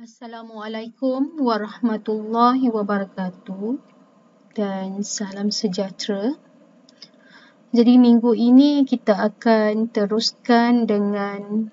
Assalamualaikum warahmatullahi wabarakatuh dan salam sejahtera. Jadi minggu ini kita akan teruskan dengan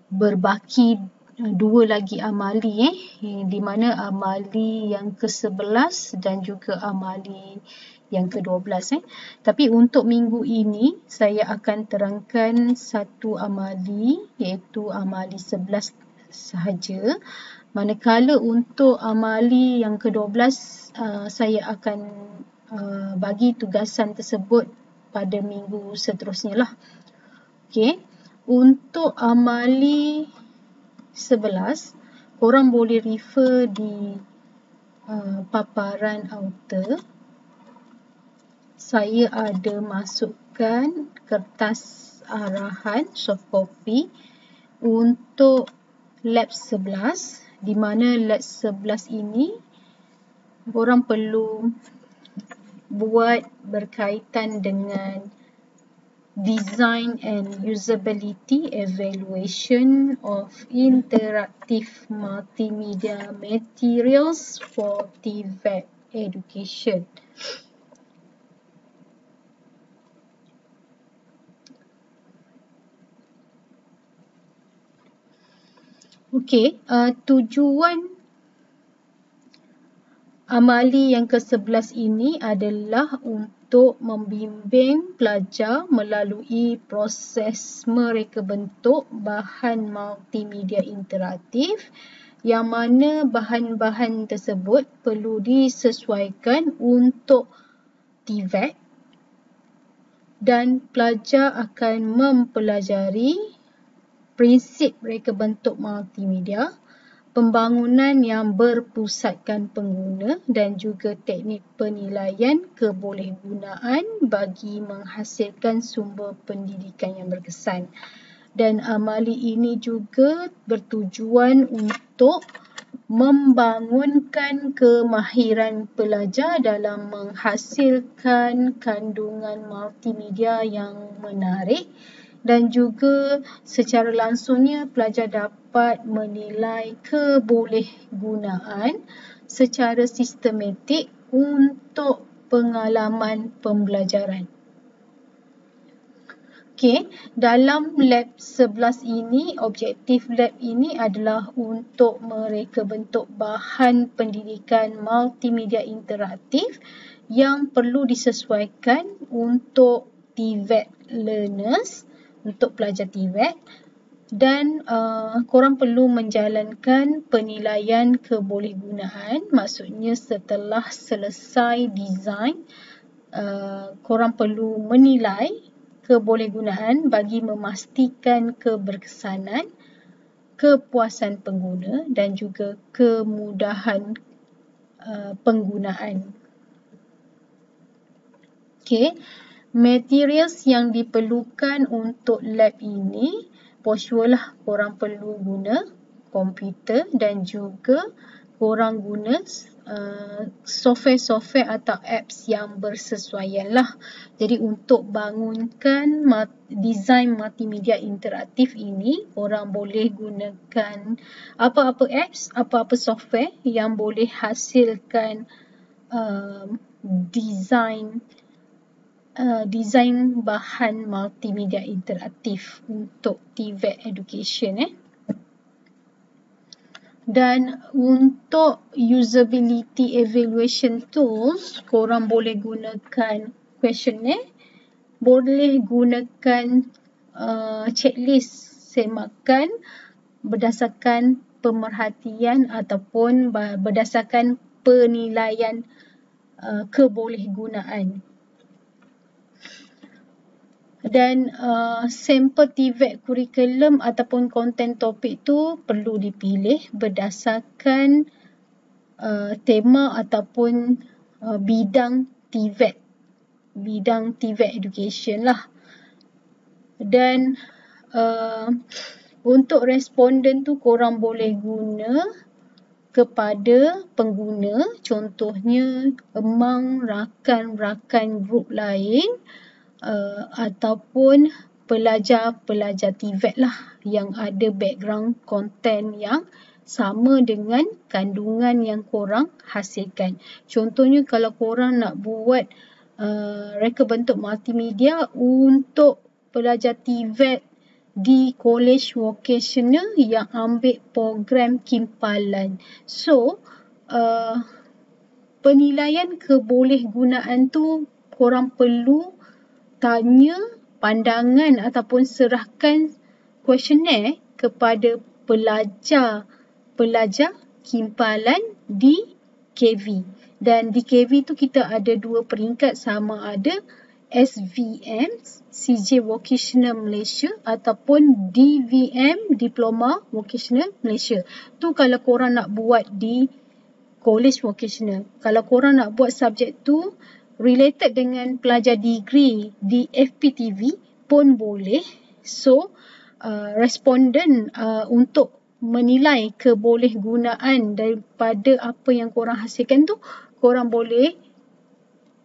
berbaki dua lagi amali di mana amali yang ke-11 dan juga amali yang ke-12 Tapi untuk minggu ini saya akan terangkan satu amali iaitu amali 11 sahaja. Manakala untuk amali yang ke-12 saya akan bagi tugasan tersebut pada minggu seterusnya lah. Okey. Untuk amali 11, korang boleh refer di paparan outer. Saya ada masukkan kertas arahan soft copy untuk lab 11, di mana lab 11 ini korang perlu buat berkaitan dengan design and usability evaluation of interactive multimedia materials for TVET education. Okey, tujuan amali yang ke-11 ini adalah untuk membimbing pelajar melalui proses mereka bentuk bahan multimedia interaktif yang mana bahan-bahan tersebut perlu disesuaikan untuk TVET dan pelajar akan mempelajari prinsip reka bentuk multimedia, pembangunan yang berpusatkan pengguna dan juga teknik penilaian kebolehgunaan bagi menghasilkan sumber pendidikan yang berkesan. Dan amali ini juga bertujuan untuk membangunkan kemahiran pelajar dalam menghasilkan kandungan multimedia yang menarik dan juga secara langsungnya pelajar dapat menilai kebolehgunaan secara sistematik untuk pengalaman pembelajaran. Okey, dalam lab 11 ini, objektif lab ini adalah untuk mereka bentuk bahan pendidikan multimedia interaktif yang perlu disesuaikan untuk TVET learners, untuk pelajar TVET, dan korang perlu menjalankan penilaian kebolehgunaan. Maksudnya setelah selesai design, korang perlu menilai kebolehgunaan bagi memastikan keberkesanan, kepuasan pengguna dan juga kemudahan penggunaan. Okey. Materials yang diperlukan untuk lab ini, for sure lah korang perlu guna komputer dan juga korang guna software-software atau apps yang bersesuaian lah. Jadi untuk bangunkan design multimedia interaktif ini, korang boleh gunakan apa-apa apps, apa-apa software yang boleh hasilkan design bahan multimedia interaktif untuk TVET education. Dan untuk usability evaluation tools, korang boleh gunakan questionnaire, boleh gunakan checklist semakan berdasarkan pemerhatian ataupun berdasarkan penilaian kebolehgunaan. Dan sampel TVET kurikulum ataupun konten topik tu perlu dipilih berdasarkan tema ataupun bidang TVET education lah. Dan untuk responden tu korang boleh guna kepada pengguna, contohnya among rakan-rakan grup lain ataupun pelajar-pelajar TVET lah yang ada background konten yang sama dengan kandungan yang korang hasilkan. Contohnya kalau korang nak buat reka bentuk multimedia untuk pelajar TVET di College Vocational yang ambil program kimpalan. So, penilaian kebolehgunaan tu korang perlu tanya pandangan ataupun serahkan kuesioner kepada pelajar kimpalan di KV. Dan di KV tu kita ada 2 peringkat, sama ada SVM, CJ Vocational Malaysia ataupun DVM, Diploma Vocational Malaysia. Tu kalau korang nak buat di College Vocational. Kalau korang nak buat subjek tu related dengan pelajar degree di FPTV pun boleh. So, responden untuk menilai kebolehgunaan daripada apa yang korang hasilkan tu, korang boleh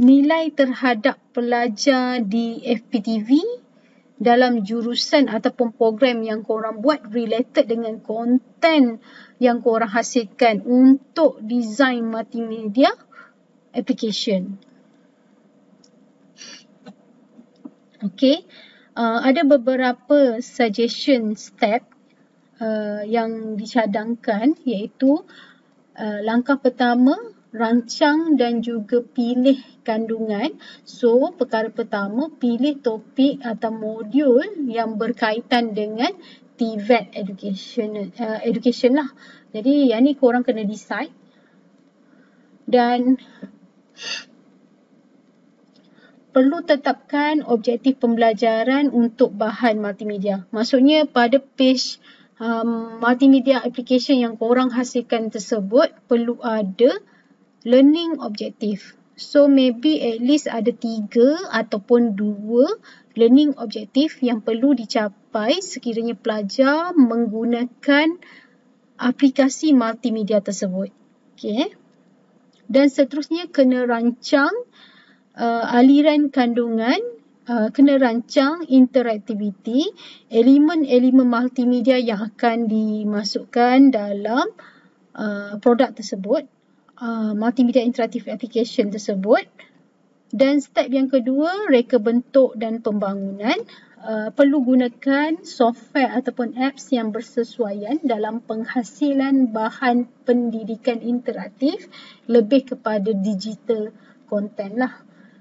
nilai terhadap pelajar di FPTV dalam jurusan ataupun program yang korang buat related dengan konten yang korang hasilkan untuk design multimedia application. Okay, ada beberapa suggestion step yang dicadangkan, iaitu langkah pertama, rancang dan juga pilih kandungan. So, perkara pertama, pilih topik atau modul yang berkaitan dengan TVET education lah. Jadi, yang ni korang kena decide. Dan perlu tetapkan objektif pembelajaran untuk bahan multimedia. Maksudnya pada page multimedia application yang korang hasilkan tersebut perlu ada learning objective. So maybe at least ada 3 ataupun 2 learning objective yang perlu dicapai sekiranya pelajar menggunakan aplikasi multimedia tersebut. Okay. Dan seterusnya kena rancang aliran kandungan, kena rancang interaktiviti, elemen-elemen multimedia yang akan dimasukkan dalam produk tersebut, multimedia interactive application tersebut. Dan step yang kedua, reka bentuk dan pembangunan. Perlu gunakan software ataupun apps yang bersesuaian dalam penghasilan bahan pendidikan interaktif, lebih kepada digital content lah.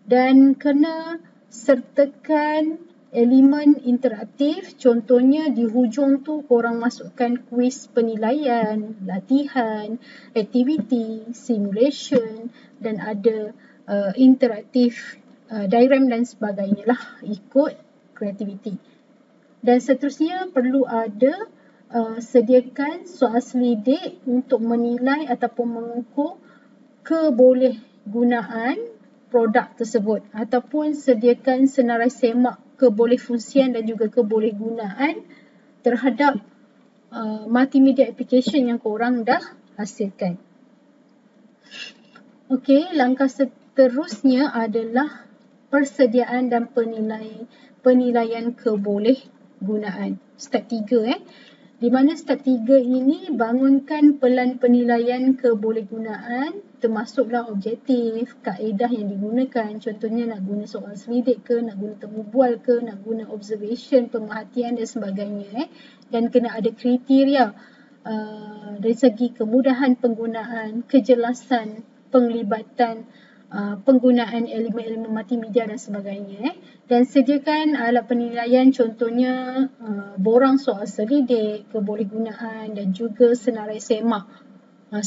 Dan kena sertakan elemen interaktif, contohnya di hujung tu korang masukkan kuis penilaian, latihan, aktiviti, simulation dan ada interaktif diagram dan sebagainya lah, ikut kreativiti. Dan seterusnya perlu ada sediakan soal selidik untuk menilai ataupun mengukur kebolehgunaan produk tersebut, ataupun sediakan senarai semak kebolehfungsian dan juga kebolehgunaan terhadap multimedia application yang korang dah hasilkan. Okey, langkah seterusnya adalah persediaan dan penilaian kebolehgunaan. Step 3 di mana step 3 ini bangunkan pelan penilaian kebolehgunaan, termasuklah objektif, kaedah yang digunakan. Contohnya nak guna soal selidik ke, nak guna temu bual ke, nak guna observation, pemerhatian dan sebagainya. Dan kena ada kriteria dari segi kemudahan penggunaan, kejelasan penglibatan, penggunaan elemen-elemen multimedia dan sebagainya. Dan sediakan alat penilaian, contohnya borang soal selidik, kebolehgunaan dan juga senarai semak,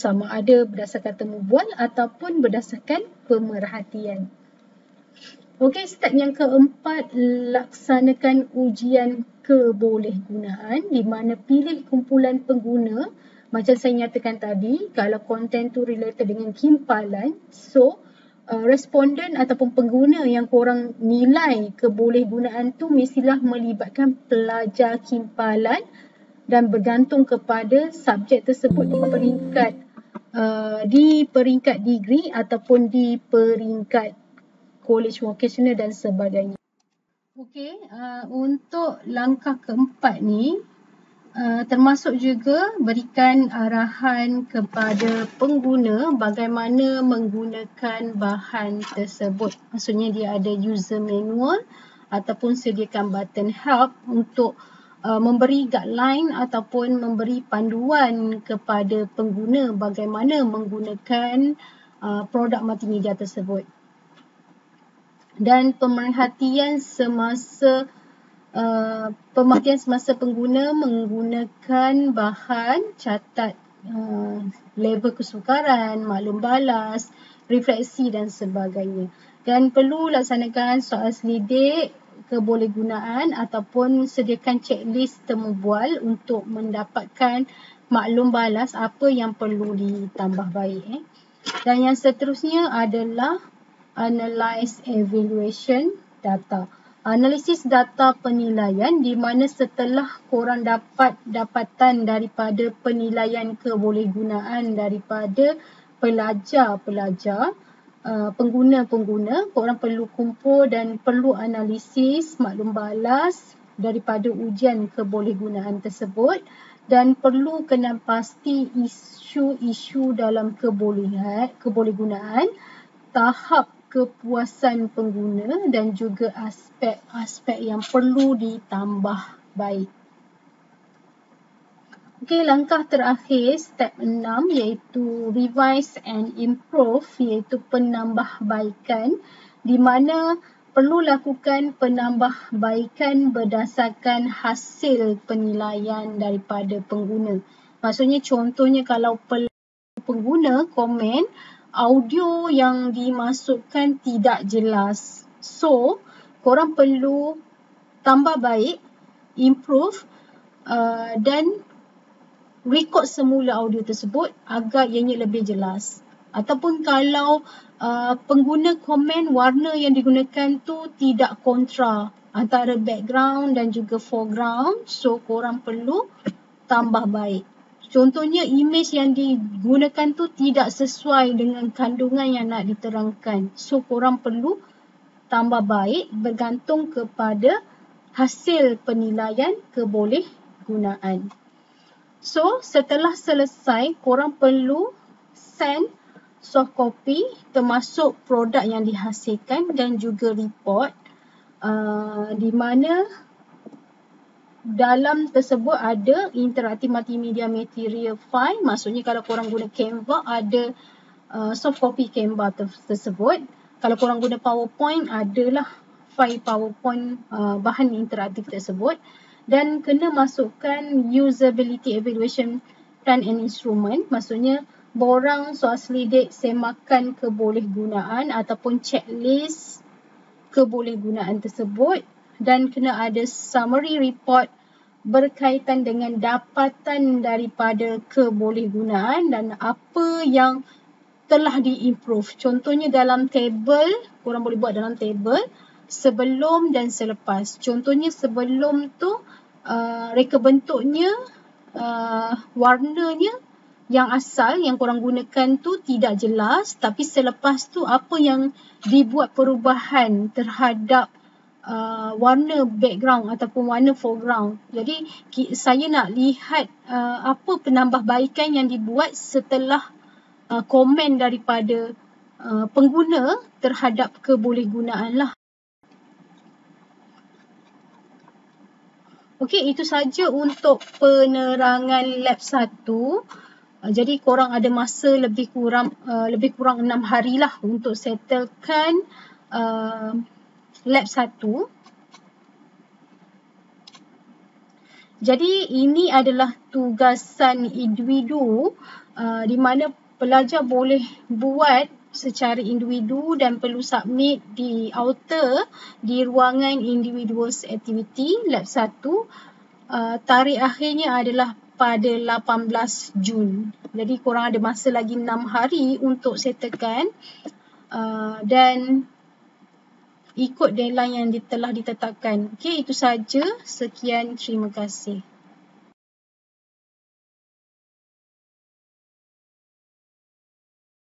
sama ada berdasarkan temu bual ataupun berdasarkan pemerhatian. Okey, step yang keempat, laksanakan ujian kebolehgunaan, di mana pilih kumpulan pengguna. Macam saya nyatakan tadi, kalau konten tu related dengan kimpalan, so responden ataupun pengguna yang korang nilai kebolehgunaan tu mestilah melibatkan pelajar kimpalan dan bergantung kepada subjek tersebut di peringkat degree ataupun di peringkat college vocational dan sebagainya. Okey, untuk langkah keempat ni, termasuk juga berikan arahan kepada pengguna bagaimana menggunakan bahan tersebut. Maksudnya dia ada user manual ataupun sediakan button help untuk memberi guideline ataupun memberi panduan kepada pengguna bagaimana menggunakan produk multimedia tersebut. Dan pemerhatian semasa pengguna menggunakan bahan catat label kesukaran, maklum balas, refleksi dan sebagainya. Dan perlu laksanakan soal selidik kebolehgunaan ataupun sediakan checklist temu bual untuk mendapatkan maklum balas apa yang perlu ditambah baik. Dan yang seterusnya adalah analyze evaluation data. Analisis data penilaian di mana setelah korang dapat dapatan daripada penilaian kebolehgunaan daripada pelajar-pelajar, pengguna-pengguna, korang perlu kumpul dan perlu analisis maklum balas daripada ujian kebolehgunaan tersebut dan perlu kena pasti isu-isu dalam kebolehgunaan, tahap kepuasan pengguna dan juga aspek-aspek yang perlu ditambah baik. Okey, langkah terakhir, step 6 iaitu revise and improve, iaitu penambahbaikan di mana perlu lakukan penambahbaikan berdasarkan hasil penilaian daripada pengguna. Maksudnya contohnya kalau pengguna komen audio yang dimasukkan tidak jelas. So, korang perlu tambah baik, improve dan record semula audio tersebut agar ianya lebih jelas. Ataupun kalau pengguna komen warna yang digunakan tu tidak kontra antara background dan juga foreground, so korang perlu tambah baik. Contohnya imej yang digunakan tu tidak sesuai dengan kandungan yang nak diterangkan. So korang perlu tambah baik bergantung kepada hasil penilaian kebolehgunaan. So setelah selesai korang perlu send soft copy termasuk produk yang dihasilkan dan juga report di mana dalam tersebut ada interaktif multimedia material file. Maksudnya kalau korang guna Canva ada soft copy Canva tersebut. Kalau korang guna PowerPoint adalah file PowerPoint bahan interaktif tersebut. Dan kena masukkan usability evaluation plan and instrument. Maksudnya borang soal selidik semakan kebolehgunaan ataupun checklist kebolehgunaan tersebut. Dan kena ada summary report berkaitan dengan dapatan daripada kebolehgunaan dan apa yang telah diimprove. Contohnya dalam table, korang boleh buat dalam table sebelum dan selepas. Contohnya sebelum tu reka bentuknya, warnanya yang asal yang korang gunakan tu tidak jelas, tapi selepas tu apa yang dibuat perubahan terhadap warna background ataupun warna foreground. Jadi saya nak lihat apa penambahbaikan yang dibuat setelah komen daripada pengguna terhadap kebolehgunaan lah. Okey, itu saja untuk penerangan lab 1. Jadi korang ada masa lebih kurang 6 hari lah untuk settlekan lab 1. Jadi ini adalah tugasan individu di mana pelajar boleh buat secara individu dan perlu submit di author di ruangan individuals activity lab 1. Tarikh akhirnya adalah pada 18 Jun. Jadi korang ada masa lagi 6 hari untuk settlekan dan ikut deadline yang telah ditetapkan. Okey, itu saja. Sekian, terima kasih.